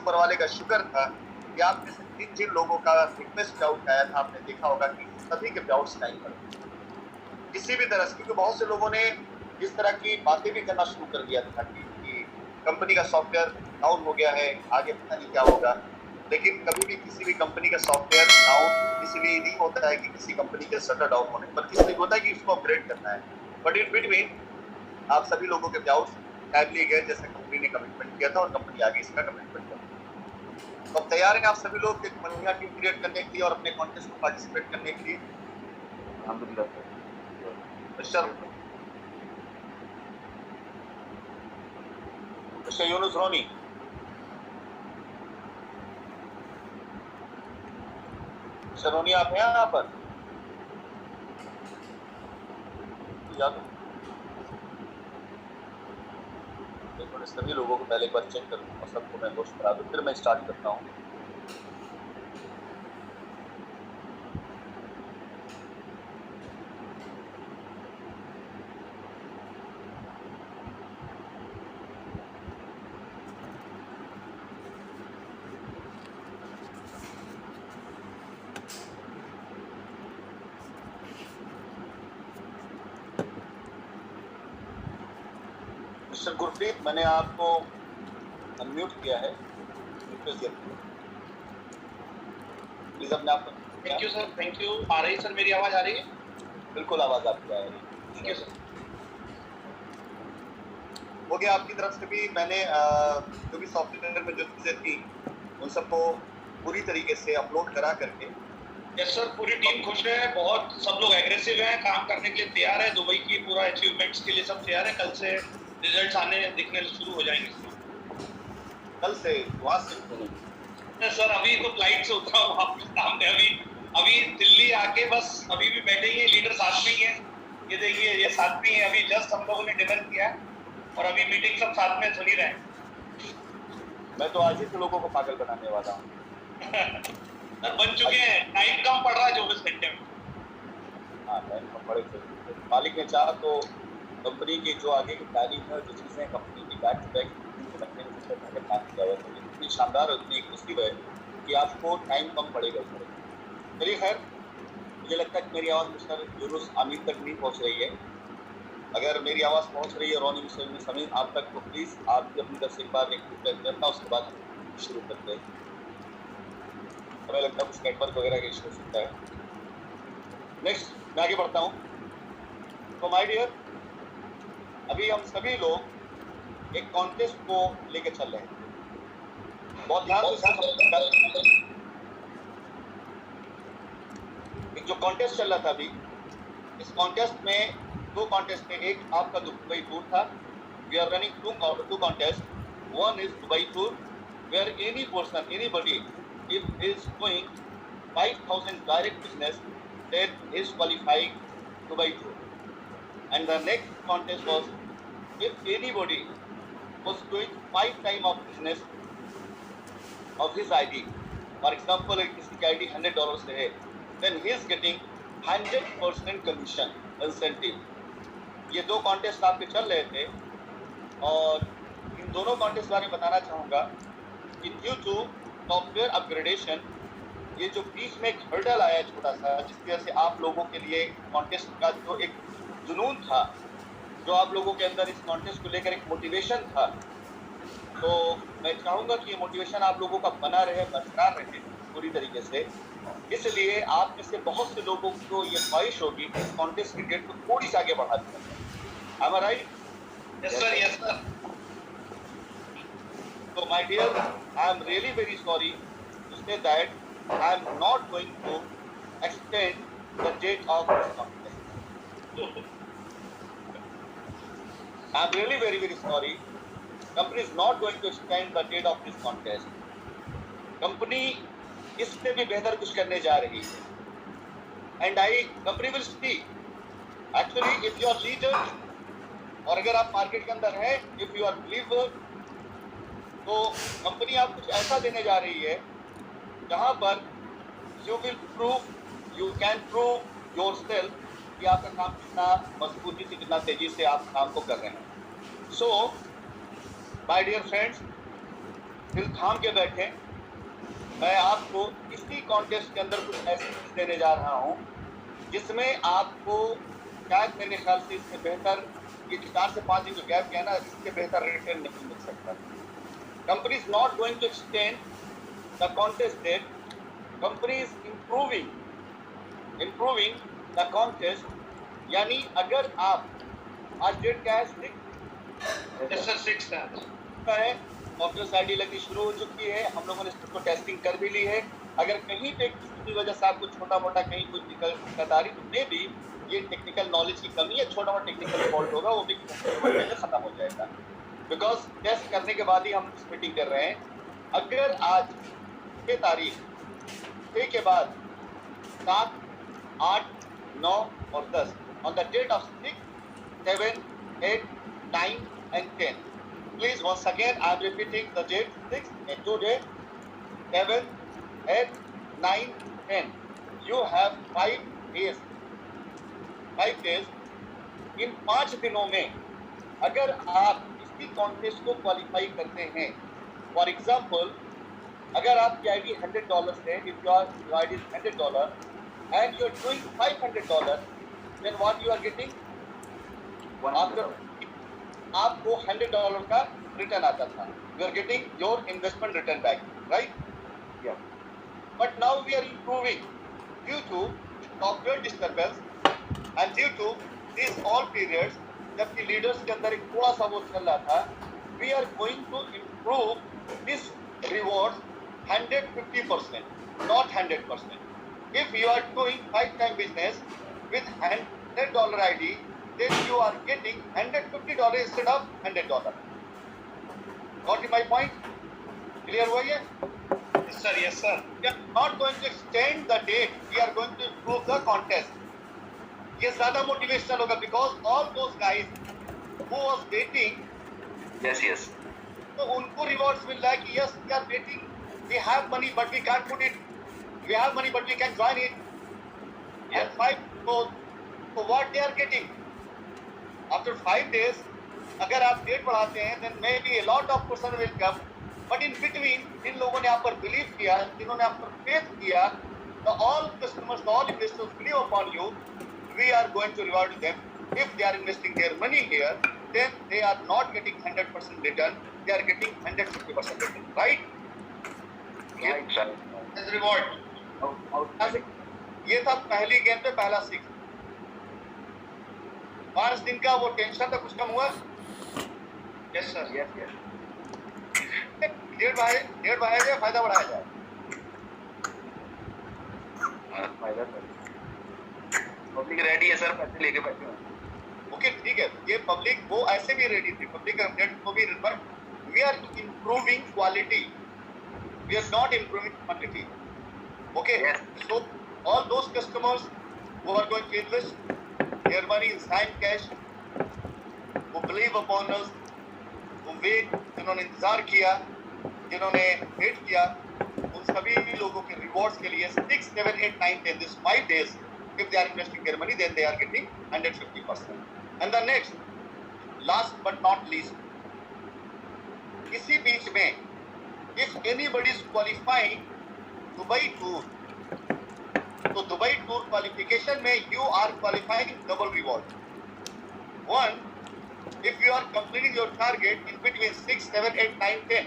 ऊपर वाले का शुक्र था कि आप में से जिन लोगों का रिक्वेस्ट आउट आया था, आपने देखा होगा कि सभी के आउट्स टाइम पर किसी भी तरह से, क्योंकि बहुत से लोगों ने इस तरह की बातें भी करना शुरू कर दिया था कि कंपनी का सॉफ्टवेयर डाउन हो गया है, आगे पता नहीं क्या होगा। लेकिन कभी भी किसी भी कंपनी का सॉफ्टवेयर डाउन इसलिए नहीं होता है कि किसी कंपनी के शटर डाउन होने, बल्कि इसलिए होता है कि उसको अपग्रेड करना है। बट इन बिटवीन आप सभी लोगों के आउट्स टाइमली गए, जैसे कंपनी ने कमिटमेंट किया था और कंपनी आगे इसका कमिटमेंट कर। तो तैयार हैं आप सभी लोग एक बढ़िया टीम क्रिएट करने के लिए और अपने कॉन्टेस्ट में पार्टिसिपेट करने के लिए? मिस्टर यूनुस रोनी, रोनी आप हैं यहाँ पर? सभी लोगों को पहले एक बार चेक करूँ और सबको मैं होस्ट करा दूँ, फिर मैं स्टार्ट करता हूँ। मिस्टर गुरप्रीत, मैंने आपको अनम्यूट किया है, प्लीज अपने आप। Thank you sir, thank you. आ रही सर, मेरी आवाज आ रही है? बिल्कुल आवाज आपकी आ रही है। ठीक है सर। हो गया आपकी तरफ से भी। मैंने जो भी सॉफ्टवेयर में जो चीजें थी उन सबको पूरी तरीके से अपलोड करा करके। यस सर, पूरी टीम खुश है, बहुत सब लोग एग्रेसिव हैं, काम करने के लिए तैयार है। दुबई की पूरा अचीवमेंट्स के लिए सब तैयार है। कल से रिजल्ट्स आने दिखने शुरू हो जाएंगे। कल से वहाँ से सर अभी तो फ्लाइट से उतरा हूँ वापस काम पे। अभी दिल्ली आके बस अभी भी बैठे ही हैं, लीडर साथ में ही है। ये देखिए, ये साथ में ही है। अभी जस्ट हम लोगों ने डिनर किया और अभी मीटिंग सब साथ में सुन ही रहे हैं। मैं तो आज ही से लोगों को पागल बनाने वाला हूँ। सर बन चुके हैं, टाइम कम पड़ रहा है 24 घंटे में। हाँ, टाइम कम पड़े। मालिक ने चाहा तो कंपनी की जो आगे की प्लानिंग है, जो चीज़ें कंपनी की बैक टू बैक रखने की प्लान किया हुआ है, इतनी शानदार और इतनी एक्सक्लूसिव है कि आपको टाइम कम पड़ेगा। चलिए खैर, मुझे लगता है कि मेरी आवाज़ मिस्टर यूनुस आमिर तक नहीं पहुँच रही है। अगर मेरी आवाज़ पहुँच रही है रोनी मिस्टर समीर आप तक, तो प्लीज़ आप भी अपनी तरफ से एक बार रिक्वेस्ट करना, उसके बाद शुरू करते हैं। हमें लगता है कुछ नेटवर्क वगैरह का इशू हो सकता है। नेक्स्ट मैं आगे बढ़ता हूँ। तो माय डियर, अभी हम सभी लोग एक कॉन्टेस्ट को लेके चल रहे हैं। बहुत ध्यान से एक जो कॉन्टेस्ट चल रहा था अभी, इस कॉन्टेस्ट में दो कॉन्टेस्ट में, एक आपका दुबई टूर था। We are running two contest. One is Dubai tour where any person, anybody if is doing 5,000 direct business, then is qualifying Dubai tour. And the next contest was if anybody was doing 5 times of business of his ID, for example किसी की ID $100 से है, then he is getting 100% commission incentive. ये दो contest आपके चल रहे थे और इन दोनों कॉन्टेस्ट बारे में बताना चाहूँगा कि ड्यू टू सॉफ्टवेयर अपग्रेडेशन, ये जो बीच में एक हर्डल आया छोटा सा, जिसकी वजह से आप लोगों के लिए कॉन्टेस्ट का जो एक जुनून था, जो आप लोगों के अंदर इस कॉन्टेस्ट को लेकर एक मोटिवेशन था, तो मैं चाहूँगा कि ये मोटिवेशन आप लोगों का बना रहे, बरकरार रहे पूरी तरीके से। इसलिए आप में से बहुत से लोगों को ये ख्वाहिश होगी कि इस कॉन्टेस्ट की डेट को थोड़ी सी आगे बढ़ा दिया। Am I right? Yes sir, yes sir. So my dear, I am really very sorry to say that I am not going to extend the date of this contest. I am really very sorry. Company is not going to extend the date of this contest. Company इससे भी बेहतर कुछ करने जा रही है. And company will see. Actually, if you are leader और अगर आप मार्केट के अंदर हैं, if you are believer, तो कंपनी आप कुछ ऐसा देने जा रही है जहाँ पर you will prove, you can prove yourself कि आपका काम कितना मजबूती से, कितना तेजी से आप काम को कर रहे हैं. So, my dear friends, दिल थाम के बैठे, मैं आपको इसी कॉन्टेस्ट के अंदर कुछ ऐसी चीज देने जा रहा हूँ जिसमें आपको शायद मेरे ख्याल से इससे बेहतर, ये 4 से 5 दिन जो गैप गया ना, इससे बेहतर रिटर्न नहीं मिल सकता। Company is not going to extend the contest date, company is improving the contest. यानी अगर आप, आज डेट क्या है, 6 है, डॉक्टर्स आईडी लगनी शुरू हो चुकी है, हम लोगों ने इसको टेस्टिंग कर भी ली है। अगर कहीं पे किसी की वजह से आपको छोटा मोटा कहीं कुछ दिक्कत आ रही तो मे भी ये टेक्निकल नॉलेज की कमी है, छोटा मोटा टेक्निकल फॉल्ट होगा, वो भी खत्म हो जाएगा। बिकॉज टेस्ट करने के बाद ही हम इस मीटिंग कर रहे हैं। अगर आज के तारीख 6 के बाद 7, 8, 9 और 10 on the date of 6, 7, 8, 9 and 10. Please, once again, I am repeating the date 6 and today 7, 8, 9, 10. You have 5 days. 5 days. इन 5 दिनों में अगर आप इसी कॉन्टेस्ट को क्वालिफाई करते हैं, फॉर एग्जाम्पल अगर आपकी आईडी $100 है, if your ID is $100 and you are doing $500, then what you are getting? आपको $100 का रिटर्न आता था, you are getting your investment return back, right? Yeah. But now we are improving due to software disturbance and due to these all periods, जबकि leaders के अंदर एक थोड़ा सा वो चल रहा था, we are going to improve this rewards 150%, not 100%. If you are doing 5-time business with $100 ID, then you are getting $150 instead of $100. Got my point? Clear हुआ ये? Yes sir, yes sir. We are not going to extend the date. We are going to improve the contest. ये ज़्यादा motivational होगा because all those guys who was waiting, Yes. तो उनको rewards मिल रहा है कि yes, we are waiting. We have money but we can't put it. We have money but we can join it. And 5 goes. So what they are getting? After 5 days, अगर आप date बढ़ाते हैं, then maybe a lot of person will come. But in between, जिन लोगों ने आप पर believe किया, जिन्होंने आप पर faith किया, the all customers, the all investors believe upon you, we are going to reward them. If they are investing their money here, then they are not getting 100% return. They are getting 150% return, right? Right, sir. As reward. ये था पहली game पे पहला 6। 5 दिन का वो tension था, कुछ कम हुआ? Yes sir. Yes. डेढ़ बढ़ाया जाए, फायदा बढ़ाया जाए। फायदा सर। पब्लिक रेडी है सर, पैसे लेके बैठे हैं। ओके, ठीक है, ये पब्लिक वो ऐसे भी रेडी थी, पब्लिक अपडेट को भी, but we are improving quality, we are not improving quantity. Okay, so all those customers who are going to invest their money in Sign Cash, who believe upon us, who wait, जिन्होंने इंतजार किया, जिन्होंने wait किया, उन सभी लोगों के rewards के लिए 6, 7, 8, 9, 10 this 5 days, if they are investing their money, then they are getting 150%. And the next, last but not least, इसी बीच में, if anybody is qualifying Dubai tour, तो दुबई टूर क्वालिफिकेशन में you are qualifying double reward. One, if you are completing your target in between 6, 7, 8, 9, 10,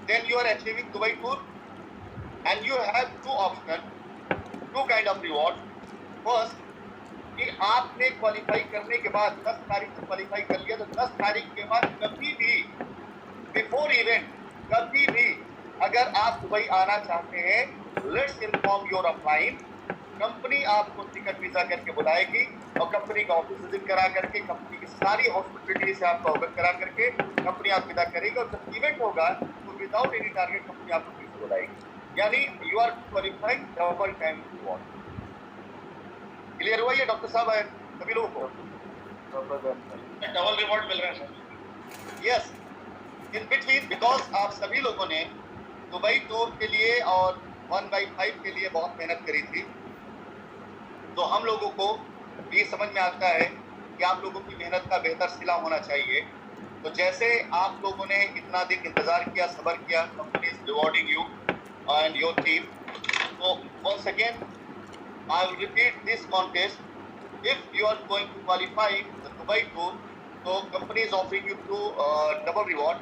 then you are achieving Dubai tour, and you have two options, two kind of reward. First, कि आपने qualify करने के बाद 10 तारीख से qualify कर लिया, तो 10 तारीख के बाद कभी भी बिफोर इवेंट, कभी भी अगर आप दुबई आना चाहते हैं, let's inform your upline, company आपको टिकट वीजा करके बुलाएगी और कंपनी का ऑफिस विजिट करा करके, कंपनी की सारी हॉस्पिटलिटी से आपको अवगत करा करके कंपनी आप विदा करेगी, और जब इवेंट होगा तो विदाउट एनी टारगेट कंपनी आपको फिर से बुलाएगी। यानी you are qualifying double time reward. Clear हुआ ये डॉक्टर साहब है सभी लोगों को? डबल रिवॉर्ड मिल रहा है sir. Yes, in between, because आप सभी लोगों ने दुबई टूर के लिए और 1/5 के लिए बहुत मेहनत करी थी, तो हम लोगों को ये समझ में आता है कि आप लोगों की मेहनत का बेहतर सिला होना चाहिए। तो जैसे आप लोगों ने इतना दिन इंतजार किया, सब्र किया, company is rewarding you and your team. So once again, I will repeat this contest. If you are going to qualify the Dubai tour, so company is offering you two double reward.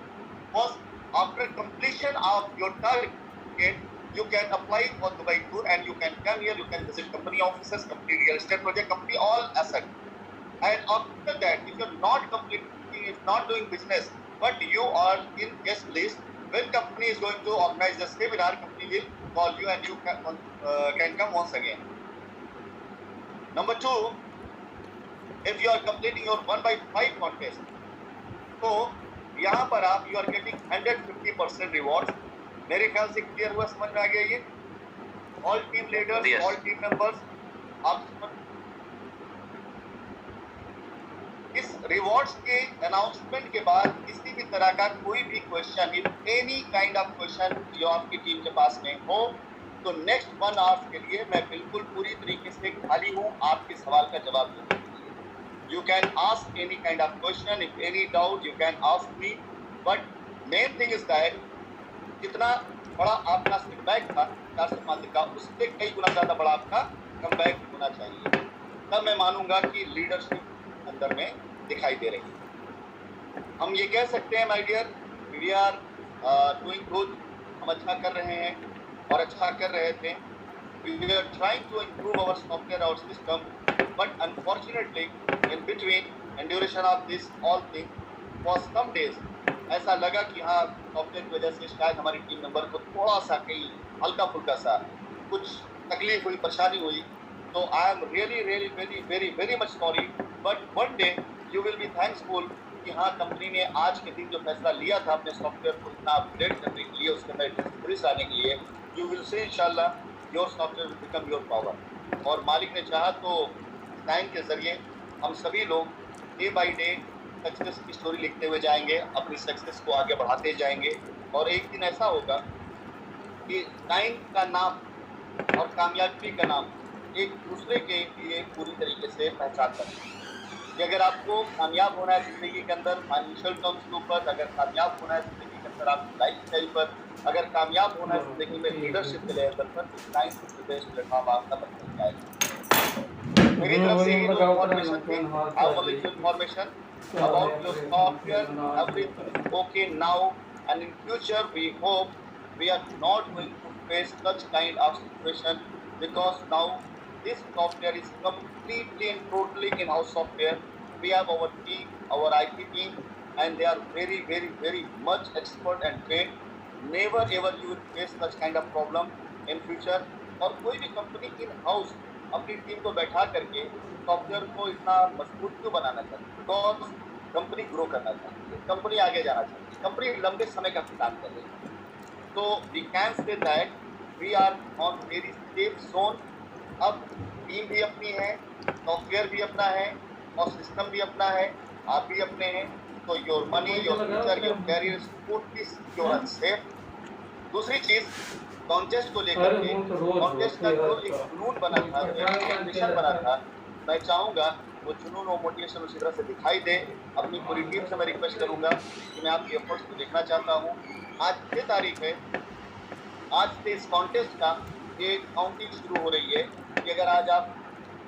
First, after completion of your target, you can apply for Dubai tour and you can come here. You can visit company offices, company real estate project, company all asset. And after that, if you're not completing, if not doing business, but you are in guest list, when company is going to organize the seminar, company will call you and you can come once again. Number two, if you are completing your 1/5 contest, तो यहाँ पर आप you are getting 150% rewards. मेरे ख्याल से clear हुआ, समझ में आ गया ये? All team leaders, Yes. all team members, आप इस रिवॉर्ड्स के अनाउंसमेंट के बाद किसी भी तरह का कोई भी question, if any kind of question जो आपकी टीम के पास में हो, तो नेक्स्ट 1 आवर के लिए मैं बिल्कुल पूरी तरीके से खाली हूँ आपके सवाल का जवाब देने के लिए. You can ask any kind of question, if any doubt you can ask me, but main thing is that जितना बड़ा आपका फीडबैक था 4 मार्च का, उससे कई गुना ज़्यादा बड़ा आपका कमबैक होना चाहिए. तब मैं मानूंगा कि लीडरशिप अंदर में दिखाई दे रही है. हम ये कह सकते हैं my dear, we are doing good, हम अच्छा कर रहे हैं और अच्छा कर रहे थे. We are trying to improve our software, our system, but unfortunately in between in duration of this all thing for some days ऐसा लगा कि हाँ सॉफ्टवेयर की वजह से शायद हमारी टीम मेंबर को थोड़ा सा कहीं हल्का फुल्का सा कुछ तकलीफ हुई, परेशानी हुई. तो I am really really very very very much sorry, but one day you will be thankful कि हाँ कंपनी ने आज के दिन जो फैसला लिया था अपने सॉफ्टवेयर को इतना अपडेट करने के लिए, उसके अंदर डिस्कवरीज लाने के लिए, यू विल से इंशाल्लाह your software will become your power. और मालिक ने चाहा तो टाइम के ज़रिए हम सभी लोग डे बाई डे सक्सेस की स्टोरी लिखते हुए जाएंगे, अपनी सक्सेस को आगे बढ़ाते जाएंगे. और एक दिन ऐसा होगा कि टाइम का नाम और कामयाबी का नाम एक दूसरे के लिए पूरी तरीके से पहचान करते हैं. कि अगर आपको कामयाब होना है ज़िंदगी के अंदर फाइनेंशियल टर्म्स के ऊपर, अगर कामयाब होना है ज़िंदगी के अंदर आपकी लाइफ स्टाइल पर, अगर कामयाब होना है ज़िंदगी में लीडरशिप के लेवल पर, तो टाइम टू बेस्ट प्लेटफॉर्म आपका बन जाएगा. मेरी तरफ से ये इन्फॉर्मेशन थी, information about your software, everything okay now, and in future we hope we are not going to face such kind of situation, because now this software is completely and totally in-house software. We have our team, our IT team, and they are very very very much expert and trained. Never ever you will face such kind of problem in future. और कोई भी company in-house अपनी team को बैठा करके software को इतना मजबूत क्यों बनाना चाहती है? बिकॉज कंपनी ग्रो करना चाहती है, कंपनी आगे जाना चाहती है, कंपनी लंबे समय का प्लान कर रही है. तो we can say that we are on very safe zone. अब टीम भी अपनी है, सॉफ्टवेयर भी अपना है और सिस्टम भी अपना है, आप भी अपने हैं. तो your money, your future, your career totally secure and safe. दूसरी चीज़ कॉन्टेस्ट को लेकर के, कॉन्टेस्ट का जो एक जुनून बना था, मोटिवेशन बना था, मैं चाहूँगा वो जुनून और मोटिवेशन उसी तरह से दिखाई दे. अपनी पूरी टीम से मैं रिक्वेस्ट करूँगा कि मैं आपकी एफर्ट्स को देखना चाहता हूँ. आज 6 तारीख है, आज से इस कॉन्टेस्ट का एक काउंटिंग शुरू हो रही है कि अगर आज आप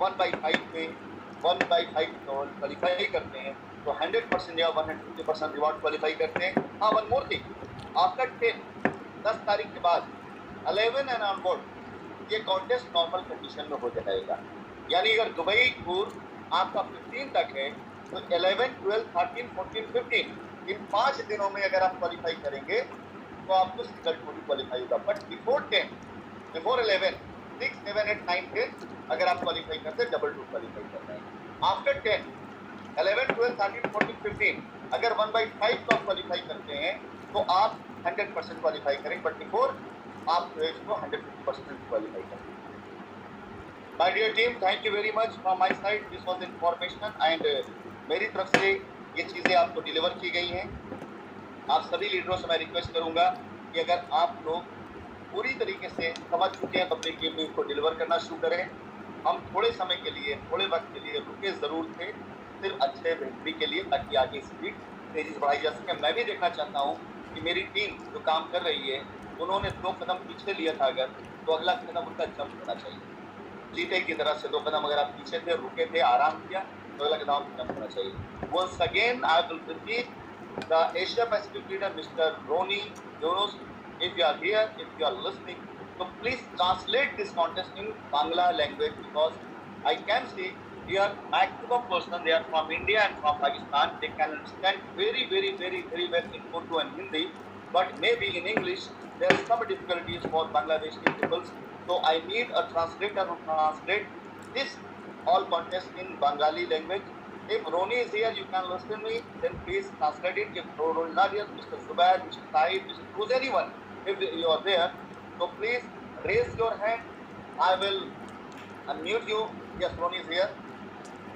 1/5 में 1/5 क्वालिफाई करते हैं तो 100% या 150% रिवॉर्ड क्वालिफाई करते हैं. हाँ, वन मोर थिंग, आफ्टर 10 तारीख के बाद 11 एंड ऑनवर्ड ये कॉन्टेस्ट नॉर्मल कंडीशन में हो जाएगा. यानी अगर दुबई टूर आपका 15 तक है तो 11, 12, 13, 14, 15 इन 5 दिनों में अगर आप क्वालिफाई करेंगे तो आपको रिजल्ट को भी क्वालिफाई होगा. बट बिफोर 10, बिफोर 11, 6, 7, 8, 9, 10 अगर आप क्वालिफाई करते हैं, डबल टूर क्वालिफाई करते हैं. आफ्टर 10, 11, 12, 13, 14, 15 अगर 1/5 को आप क्वालिफाई करते हैं तो आप 100% क्वालिफाई करें. बट बिफोर आप जो है इसको 150% क्वालिफाई करें. My dear team, thank you very much from my side. This was information and मेरी तरफ से ये चीज़ें आपको डिलीवर की गई हैं. आप सभी लीडरों से मैं रिक्वेस्ट करूँगा कि अगर आप लोग पूरी तरीके से समझ चुके हैं तो अपनी टीम को डिलीवर करना शुरू करें. हम थोड़े समय के लिए, थोड़े वक्त के लिए रुके ज़रूर थे, सिर्फ अच्छे बेहतरी के लिए, ताकि आगे स्पीड तेजी से बढ़ाई जा सके। मैं भी देखना चाहता हूँ कि मेरी टीम जो काम कर रही है, उन्होंने 2 कदम पीछे लिया था अगर, तो अगला कदम उनका जंप होना चाहिए। चीते की तरह से 2 कदम अगर आप पीछे थे, रुके थे, आराम किया, तो अगला कदम आपको जंप होना चाहिए। Once again, I will repeat, the Asia Pacific leader, Mr. Ronnie Yunus, if you are here, if you are listening, so please translate this contest in Bangla language, because I can see here maximum person, they are from India and from Pakistan, they can understand very, very, very, very well in Urdu and Hindi, but maybe in English there are some difficulties for Bangladeshi peoples. So I need a translator to translate this all contest in Bengali language. If Roni is here, you can listen me, then please translate it. If Roni is not here, Mr. Zubair, Mr. Saeed, Mr. Who's anyone, if you are there, so please raise your hand. I will unmute you. Yes, Roni is here.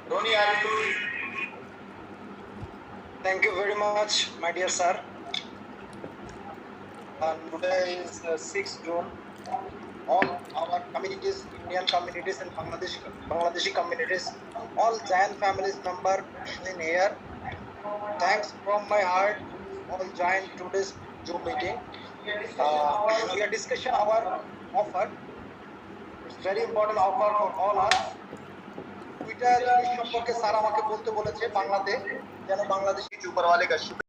Roni, are you? Thank you very much, my dear sir. Today is 6th June. All our communities, Indian communities and Bangladeshi communities, all Jain families member in here. Thanks from my heart, all join today's Zoom meeting. We are discussing our offer. It's very important offer for all us. Twitter সম্পর্কে sir আমাকে বলতে বলেছে বাংলাতে, যেন বাংলাদেশি ऊपर वाले का शुक्र